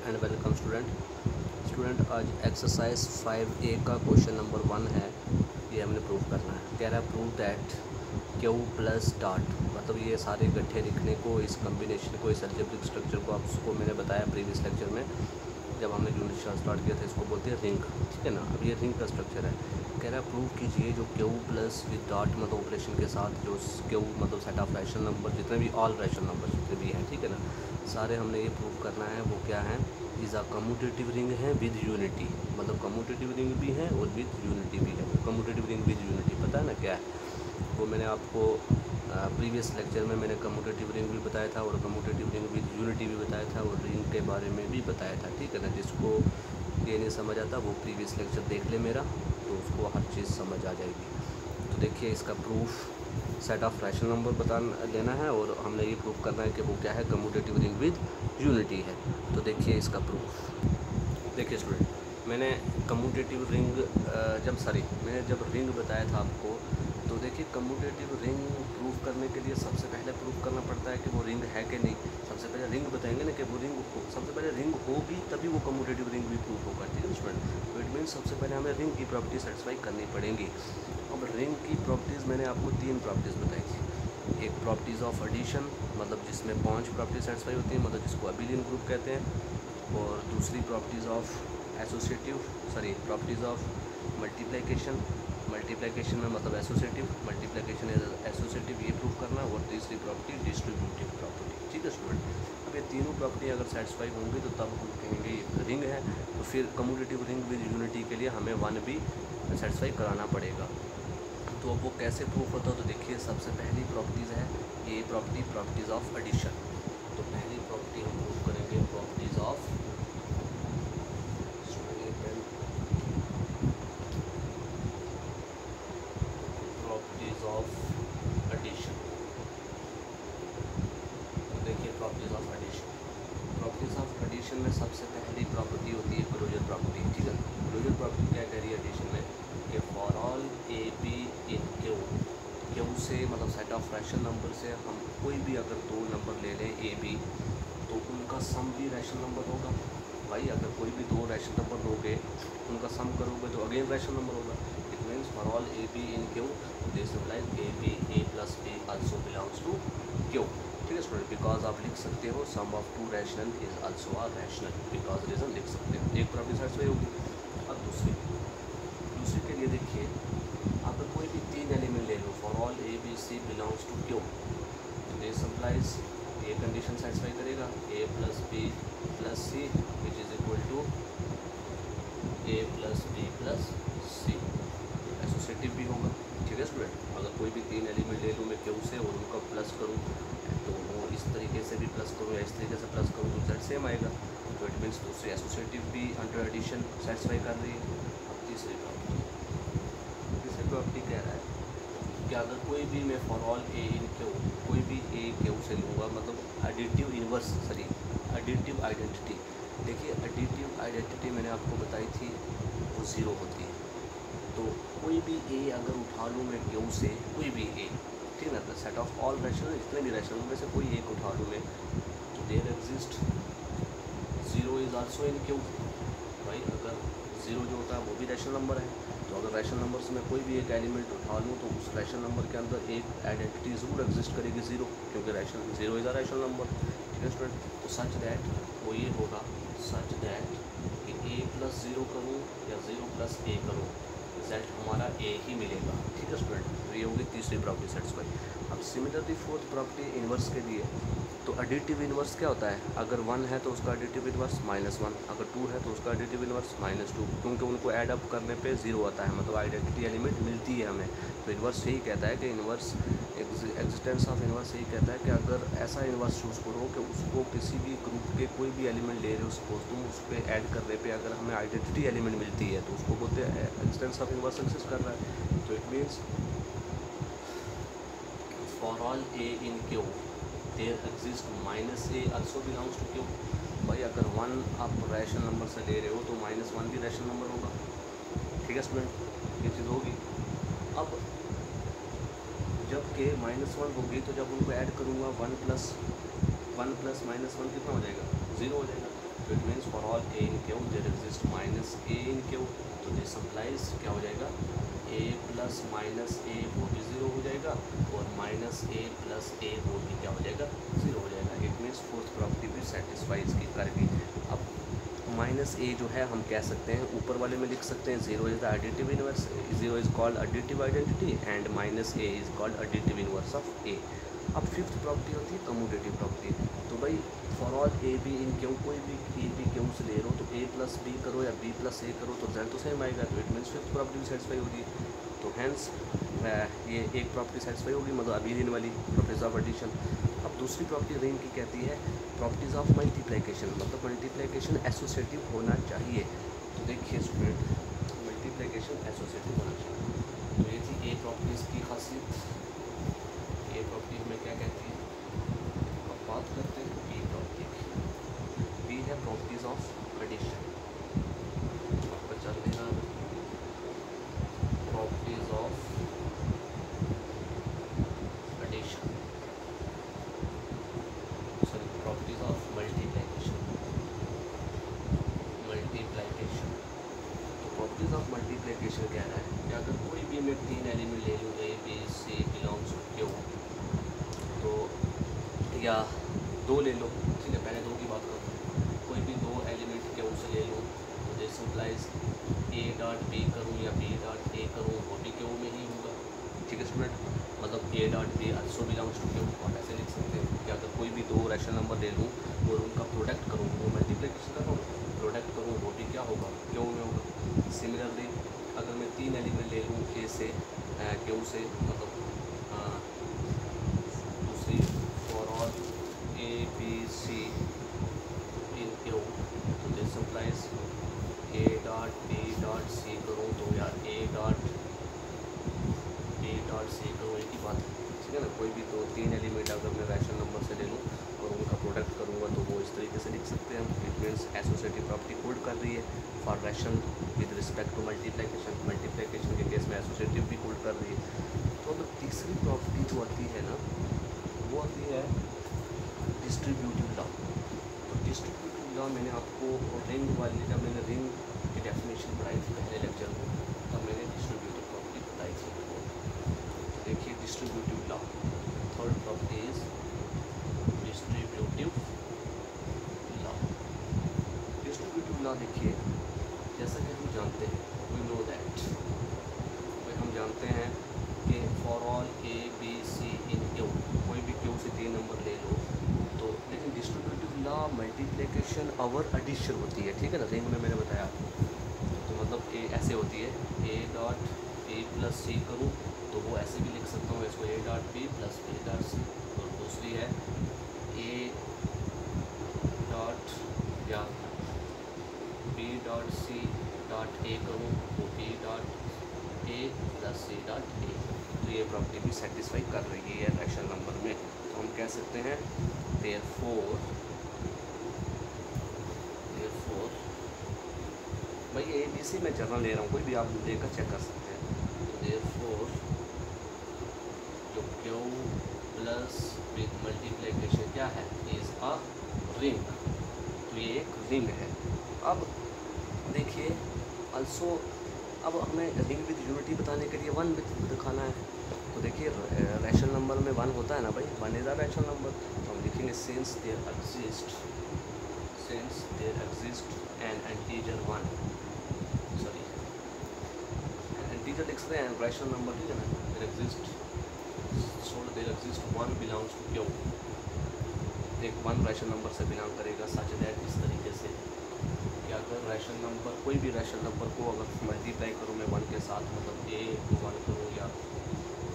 And welcome student आज exercise 5A का question number 1 है। ये हमने प्रूव करना है। कह रहा है prove that Q plus dot, मतलब ये सारे इकट्ठे लिखने को, इस कम्बिनेशन को, इस अलजेब्रिक स्ट्रक्चर को आपको मैंने बताया प्रीवियस लेक्चर में जब हमने यूनिट स्टार्ट किया था। इसको बोलते हैं रिंग, ठीक है ना। अब ये रिंग का स्ट्रक्चर है। कह रहा है प्रूव कीजिए जो क्यू प्लस विद डॉट मतलब ऑपरेशन के साथ जो क्यू मतलब सेट ऑफ रैशनल नंबर जितने भी ऑल रैशनल नंबर जितने भी हैं, ठीक है ना, सारे हमने ये प्रूव करना है। वो क्या है, इज़ अ कम्यूटेटिव रिंग है विद यूनिटी, मतलब कम्यूटेटिव रिंग भी है और विद यूनिटी भी है। कम्यूटेटिव रिंग विद यूनिटी पता है ना क्या है, वो मैंने आपको प्रीवियस लेक्चर में मैंने कम्यूटेटिव रिंग भी बताया था और कम्यूटेटिव रिंग विद यूनिटी भी बताया था और रिंग के बारे में भी बताया था, ठीक है ना। जिसको ये नहीं समझ आता वो प्रीवियस लेक्चर देख ले मेरा, तो उसको हर चीज़ समझ आ जाएगी। तो देखिए इसका proof set of rational number बता लेना है और हमने ये प्रूफ करना है कि वो क्या है, कम्यूटेटिव रिंग विद यूनिटी है। तो देखिए इसका प्रूफ। देखिए स्टूडेंट, मैंने कम्यूटेटिव रिंग मैंने जब रिंग बताया था आपको, तो देखिए कम्यूटेटिव रिंग प्रूफ करने के लिए सबसे पहले प्रूफ करना पड़ता है कि वो रिंग है कि नहीं। सबसे पहले रिंग बताएंगे ना कि वो रिंग हो, सबसे पहले रिंग होगी तभी वो कम्यूटेटिव रिंग भी प्रूफ होगा, ठीक है स्टूडेंट। तो इट मीन्स सबसे पहले हमें रिंग की प्रॉपर्टी सेटिस्फाई करनी पड़ेंगी। अब रिंग की प्रॉपर्टीज़ मैंने आपको 3 प्रॉपर्टीज़ बताई थी। एक प्रॉपर्टीज़ ऑफ एडिशन, मतलब जिसमें 5 प्रॉपर्टी सेटिस्फाई होती हैं, मतलब जिसको अबिलियन ग्रुप कहते हैं। और दूसरी properties of properties of multiplication में मतलब एसोसिएटिव, मल्टीप्लिकेशन एसोसिएटिव, ये प्रूव करना। और तीसरी प्रॉपर्टी डिस्ट्रीब्यूटिव प्रॉपर्टी, ठीक है स्टूडेंट। अब ये तीनों प्रॉपर्टी अगर सेटिस्फाई होंगी तो तब हम कहेंगे ये रिंग है। तो फिर कम्यूटेटिव रिंग विद यूनिटी के लिए हमें 1 भी सेटिस्फाई कराना पड़ेगा। तो अब वो कैसे प्रूफ होता है, तो देखिए सबसे पहली प्रॉपर्टीज़ है ये प्रॉपर्टीज़ ऑफ एडिशन। तो पहली प्रॉपर्टी हम प्रूफ करेंगे प्रॉपर्टीज़ ऑफ एडिशन। तो देखिए प्रॉपर्टीज़ ऑफ एडिशन में सबसे पहली प्रॉपर्टी होती है क्लोजर प्रॉपर्टी, ठीक है। क्लोजर प्रॉपर्टी क्या कह रही है एडिशन में कि for all A B in Q से मतलब सेट ऑफ रैशनल नंबर से हम कोई भी अगर 2 नंबर ले लें ए बी, तो उनका सम भी रैशनल नंबर होगा। भाई अगर कोई भी 2 रैशनल नंबर लोगे उनका सम करोगे तो अगेन रैशनल नंबर होगा। It means for all A B in Q this implies A B A plus B also belongs to Q, ठीक है स्टूडेंट। बिकॉज आप लिख सकते हो sum of 2 rational is also a rational, because reason लिख सकते हो। एक प्रॉपर्टी सेटिस्फाई होगी। अब दूसरी के लिए देखिए, अगर कोई भी 3 एलिमेंट ले लो, for all A B C belongs to Q, this implies ये कंडीशन सेटिस्फाई करेगा A plus B plus C which is equal to A plus B plus C. Associative भी होगा, ठीक है स्टूडेंट। अगर कोई भी 3 एलिमेंट ले लूँ मैं क्यू से और उनका प्लस करूँ, तो वो इस तरीके से भी प्लस करूँ या इस तरीके से प्लस करूँ तो रिजल्ट सेम आएगा। तो इट मीन्स दूसरी एसोसिएटिव भी अंडर एडिशन सेटिस्फाई कर रही है। अब तीसरी प्रॉपर्टी कह रहा है कि अगर कोई भी मैं for all a in Q, कोई भी ए क्यू से लूँगा, मतलब एडिटिव आइडेंटिटी। देखिए एडिटिव आइडेंटिटी मैंने आपको बताई थी वो 0 होती है। तो कोई भी ए अगर उठा लूँ मैं क्यू से, कोई भी ए, ठीक है ना, सेट ऑफ ऑल रैशनल जितने भी रैशनल में से कोई एक उठा लूँ मैं, तो there exist 0 is also in Q. भाई अगर 0 जो होता है वो भी रैशनल नंबर है। तो अगर रैशनल नंबर से मैं कोई भी एक एलिमेंट उठा लूँ तो उस रैशनल नंबर के अंदर एक आइडेंटिटी ज़रूर एग्जिस्ट करेगी 0, क्योंकि rational 0 is a rational number, ठीक है स्टूडेंट। तो सच दैट वो ये होगा, सच दैट कि a प्लस 0 करूँ या 0 प्लस a करूँ, रिजल्ट हमारा a ही मिलेगा, ठीक है स्टूडेंट। तो ये होगी तीसरी प्रॉपर्टी सेटिस्फाई। अब सिमिलरली फोर्थ प्रॉपर्टी इन्वर्स के लिए, तो एडिटिव इन्वर्स क्या होता है, अगर 1 है तो उसका एडिटिव इन्वर्स -1, अगर 2 है तो उसका एडिटिव इन्वर्स -2, क्योंकि उनको ऐड अप करने पे 0 आता है, मतलब आइडेंटिटी एलिमेंट मिलती है हमें। तो इन्वर्स यही कहता है कि इन्वर्स एग्जिस्टेंस ऑफ इन्वर्स यही कहता है कि अगर ऐसा इन्वर्स चूज़ करो कि उसको किसी भी ग्रुप के कोई भी एलिमेंट ले रहे हो, सपोज तुम उस पर ऐड करने पे अगर हमें आइडेंटिटी एलिमेंट मिलती है तो उसको बोलते हैं एग्जिस्टेंस ऑफ इन्वर्स एग्जिस्ट कर रहा है। तो it means for all a in Q there exist -a also belongs to Q. भाई अगर 1 आप रैशनल नंबर से ले रहे हो तो -1 भी रैशनल नंबर होगा, ठीक है स्टूडेंट, ये चीज़ होगी। अब जब के -1 होगी तो जब उनको ऐड करूँगा 1 प्लस -1 कितना हो जाएगा, 0 हो जाएगा। तो it means for all a in Q there exist minus a in Q, तो दिस इम्प्लाइज क्या हो जाएगा ए प्लस माइनस ए वो भी ज़ीरो हो जाएगा और माइनस ए प्लस ए वो भी क्या हो जाएगा ज़ीरो हो जाएगा। इट मीन्स फोर्थ प्रॉपर्टी भी सेटिस्फाई इसकी कर गई। अब माइनस ए जो है हम कह सकते हैं ऊपर वाले में लिख सकते हैं zero is the additive inverse, zero is called additive identity and minus A is called additive inverse of A. अब फिफ्थ प्रॉपर्टी होती है कम्यूटेटिव प्रॉपर्टी। तो भाई for all A B in Q, कोई भी ए बी क्यू से ले रहे हो तो ए प्लस बी करो या बी प्लस ए करो तो रिजल्ट तो सेम आएगा, तो इट मीन्स फिफ्थ प्रॉपर्टी भी सेटिस्फाई होगी। तो हैंस ये एक प्रॉपर्टी सेटिस्फाई होगी, मतलब अभी दिन वाली प्रॉपर्टीज ऑफ एडिशन। अब दूसरी प्रॉपर्टी रिंग की कहती है प्रॉपर्टीज़ ऑफ मल्टीप्लिकेशन, मतलब मल्टीप्लिकेशन एसोसिएटिव होना चाहिए। तो देखिए स्टूडेंट, मल्टीप्लिकेशन एसोसिएटिव होना चाहिए। तो ये थी ए प्रॉपर्टीज़ की खासियत। ए प्रॉपर्टी हमें क्या कहती है, अब बात करते हैं बी प्रॉपर्टी की। बी है प्रॉपर्टीज़ ऑफ एडिशन। आपका चल रहा है properties of addition, sorry properties of multiplication. Multiplication तो प्रॉपर्टीज़ ऑफ मल्टीप्लिकेशन कह रहा है कि अगर कोई भी मैं तीन एलिमेंट ले लूँ a B C belongs to Q, तो या दो ले लो, ठीक है, पहले दो की बात करूँ, कोई भी दो एलिमेंट क्यू से ले लूँ तो this implies A dot b करूँ या बी डॉट ए करूँ वो भी क्यू में ही होगा, ठीक है स्टूडेंट। मतलब a dot b also belongs to Q. आप ऐसे लिख सकते हैं कि अगर कोई भी दो रैशनल नंबर ले लूँ और उनका प्रोडक्ट करूँ, वो मल्टीप्लिकेशन कर रहा हूँ, प्रोडक्ट करूँ वो भी क्या होगा क्यू में होगा। सिमिलरली अगर मैं तीन एलिमेंट ले लूँ ए से क्यू से, मतलब दूसरी for all A B C in Q, तो this implies A dot B dot C करूँ तो यार A dot B dot C करूँ, एक ही बात है, ठीक है ना। कोई भी दो तीन एलिमेंट अगर मैं रैशनल नंबर से ले लूँ और उनका प्रोडक्ट करूँगा तो वो इस तरीके से लिख सकते हैं। It means associative property hold कर रही है for rational with respect to multiplication. Multiplication के केस में एसोसिएटिव भी होल्ड कर रही है। तो अब तीसरी प्रॉपर्टी जो आती है ना, वो आती है डिस्ट्रीब्यूटिव लॉ। तो डिस्ट्रीब्यूटिव लॉ मैंने आपको रिंग वाली, जब मैंने रिंग की डेफिनेशन पढ़ाई थी पहले लेक्चर में, तब मैंने डिस्ट्रीब्यूटिव प्रॉपर्टी बताई थी। तो देखिए distributive law, third property is distributive law. Distributive law देखिए, जैसा कि हम जानते हैं, वी नो दैट, हम जानते हैं कि for all A B C in Q, कोई भी क्यू से तीन नंबर ले लो तो, लेकिन डिस्ट्रीब्यूटिव लॉ मल्टीप्लिकेशन और एडिशन होती है, ठीक है ना। रिंग में मैंने बताया आपको, तो मतलब ए ऐसे होती है a dot b plus c करूँ तो वो ऐसे भी लिख सकता हूँ इसको, a dot b plus b dot c. और दूसरी है ए डॉट या b dot c dot a करूँ तो b dot a plus c dot a. तो ये प्रॉपर्टी भी सेटिस्फाई कर रही है रैशनल नंबर में। तो हम कह सकते हैं देयरफॉर भाई ए बी सी मैं जर्नल ले रहा हूँ, कोई भी आप लेकर चेक कर सकते हैं। तो देयरफॉर जो क्यू प्लस विद मल्टीप्लिकेशन क्या है, इज़ अ रिंग। तो ये एक रिंग है। अब देखिए अल्सो, अब हमें रिंग विद यूनिटी बताने के लिए वन विद दिखाना है। तो देखिए रैशनल नंबर में वन होता है ना भाई, one is a rational number. तो हम लिखेंगे since there exist an integer one, sorry integer लिख सकते हैं रैशनल नंबर, ठीक है ना। There exist one belongs to Q, एक वन रैशनल नंबर से बिलोंग करेगा सच दैट, इस तरीके से कि अगर रैशनल नंबर, कोई भी रैशनल नंबर को अगर मल्टीप्लाई करूँ मैं वन के साथ, मतलब ए को वन करूँ या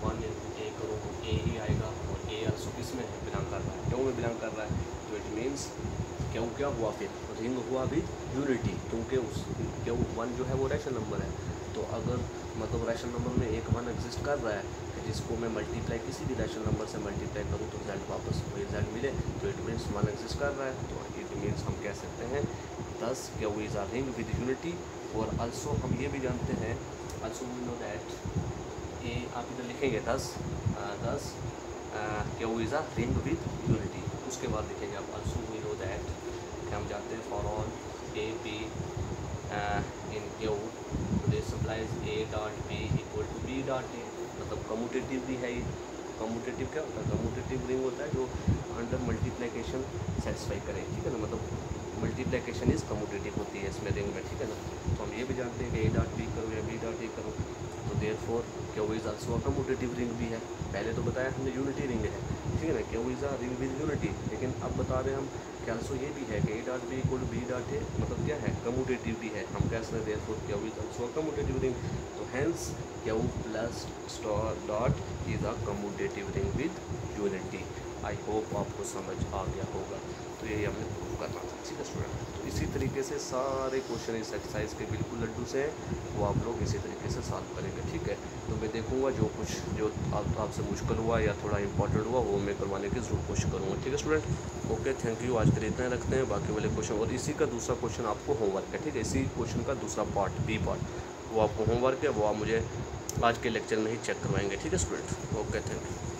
वन इंटू ए करूँ तो ए ही आएगा। और ए आल्सो किस में बिलोंग कर रहा है, क्यों में बिलोंग कर रहा है। तो इट मीन्स क्यों क्या हुआ, फिर रिंग हुआ विद यूनिटी, क्योंकि उस क्यों वन जो है वो रैशनल नंबर है। तो अगर मतलब रैशनल नंबर में एक वन एग्जिस्ट कर रहा है, जिसको मैं मल्टीप्लाई किसी भी रैशनल नंबर से मल्टीप्लाई करूँ तो रिजल्ट वापस वही रिजल्ट मिले, तो इट मीन्स वन एग्जिस्ट कर रहा है। तो इट मीन्स हम कह सकते हैं दस Q is a ring with unity. और अल्सो हम ये भी जानते हैं, अल्सो वी नो दैट, ये आप इधर लिखेंगे दस Q is a ring with unity, उसके बाद लिखेंगे आप अल्सो वी नो दैट है, हम जानते हैं for all A B in Q, this implies a dot b equal to b dot a, मतलब कम्यूटेटिव भी है ये। कम्यूटेटिव क्या होता है? कम्यूटेटिव रिंग होता है जो अंडर मल्टीप्लिकेशन सेटिस्फाई करे, ठीक है ना, मतलब मल्टीप्लिकेशन इज कम्यूटेटिव होती है इसमें रिंग में, ठीक है ना। तो हम ये भी जानते हैं कि ए डॉट बी करो या बी डॉट ए करो, तो therefore Q is also a commutative ring भी है। पहले तो बताया हमने यूनिटी रिंग है, ठीक है ना, Q is a ring with unity, लेकिन अब बता रहे हैं हम कि आल्सो ये भी है कि a dot b equal to b dot a, मतलब क्या है? कम्यूटेटिव भी है। हम कह सकते हैं therefore Q is also a commutative ring, तो hence Q plus dot is a commutative ring with unity. I hope आपको समझ आ गया होगा। तो यही हमने प्रूव करना था, ठीक है स्टूडेंट। तो इसी तरीके से सारे क्वेश्चन इस एक्सरसाइज के बिल्कुल लड्डू से हैं, वो आप लोग इसी तरीके से सॉल्व करेंगे, ठीक है। तो मैं देखूंगा जो कुछ जो आपसे मुश्किल हुआ या थोड़ा इंपॉर्टेंट हुआ वो मैं करवाने की ज़रूर कोशिश करूँगा, ठीक है स्टूडेंट। Okay, thank you. आज के लिए इतना रखते हैं, बाकी वाले क्वेश्चन और इसी का दूसरा क्वेश्चन आपको होमवर्क है, ठीक है। इसी क्वेश्चन का दूसरा पार्ट, बी पार्ट, वो आपको होमवर्क है, वो आप मुझे आज के लेक्चर में ही चेक करवाएंगे, ठीक है स्टूडेंट। Okay, thank you.